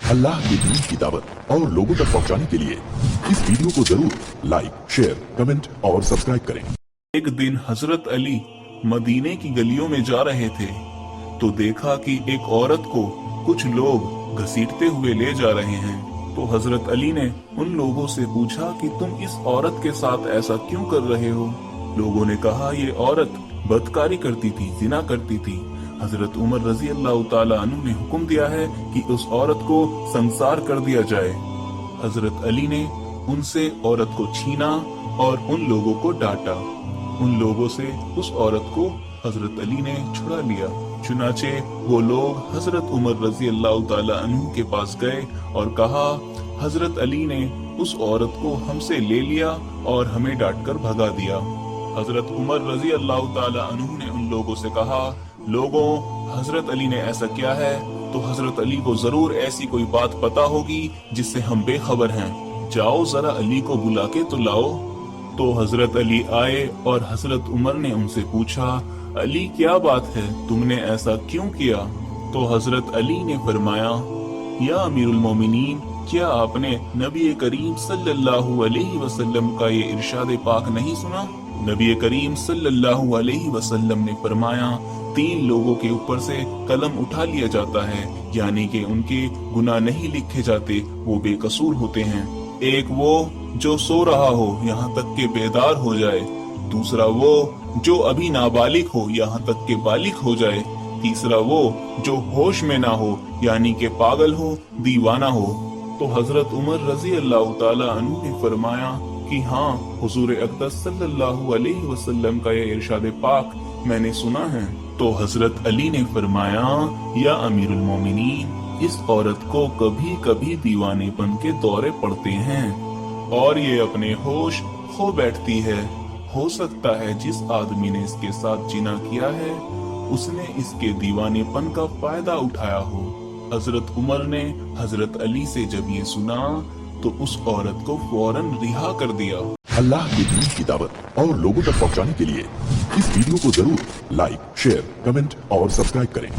अल्लाह के दीन की दावत और लोगों तक पहुंचाने के लिए इस वीडियो को जरूर लाइक, शेयर, कमेंट और सब्सक्राइब करें। एक दिन हजरत अली मदीने की गलियों में जा रहे थे तो देखा कि एक औरत को कुछ लोग घसीटते हुए ले जा रहे हैं। तो हजरत अली ने उन लोगों से पूछा कि तुम इस औरत के साथ ऐसा क्यों कर रहे हो। लोगों ने कहा ये औरत बदकारी करती थी, जिना करती थी। हजरत उमर रजी अल्लाह ताला अन्हु ने हुक्म दिया है कि उस औरत को संसार कर दिया जाए। हजरत अली ने उनसे औरत को छीना और उन लोगों को डांटा। उन लोगों से उस औरत को हजरत अली ने छुड़ा लिया। चुनाचे वो लोग हजरत उमर रजी अल्लाह ताला अन्हु के पास गए और कहा, हजरत अली ने उस औरत को हमसे ले लिया और हमें डांट कर भगा दिया। हजरत उमर रजी अल्लाह ताला अन्हु ने उन लोगों से कहा, लोगों, हजरत अली ने ऐसा किया है तो हजरत अली को जरूर ऐसी कोई बात पता होगी जिससे हम बेखबर हैं। जाओ जरा अली को बुला के तो लाओ। तो हजरत अली आए और हजरत उमर ने उनसे पूछा, अली क्या बात है, तुमने ऐसा क्यों किया। तो हजरत अली ने फरमाया, या अमीरुल मोमिनीन, क्या आपने नबी करीम सल्लल्लाहु अलैहि वसल्लम का ये इरशाद पाक नहीं सुना। नबी करीम सल्लल्लाहु अलैहि वसल्लम ने फरमाया, 3 लोगों के ऊपर से कलम उठा लिया जाता है, यानी कि उनके गुनाह नहीं लिखे जाते, वो बेकसूर होते हैं। एक वो जो सो रहा हो यहाँ तक के बेदार हो जाए, दूसरा वो जो अभी नाबालिग हो यहाँ तक के बालिग हो जाए, तीसरा वो जो होश में ना हो यानी कि पागल हो, दीवाना हो। तो हजरत उमर रजी अल्लाह ताला अन्हु ने फरमाया कि हाँ, हुजूर अक़दस सल्लल्लाहु अलैहि वसल्लम का ये इरशाद पाक मैंने सुना है। तो हजरत अली ने फरमाया, या अमीरुल मोमिनीन, इस औरत को कभी कभी दीवानेपन के दौरे पड़ते हैं और ये अपने होश खो बैठती है। हो सकता है जिस आदमी ने इसके साथ जिना किया है उसने इसके दीवानेपन का फायदा उठाया हो। हजरत उमर ने हजरत अली से जब ये सुना तो उस औरत को फौरन रिहा कर दिया। अल्लाह के दीन की दावत और लोगों तक पहुंचाने के लिए इस वीडियो को जरूर लाइक, शेयर, कमेंट और सब्सक्राइब करें।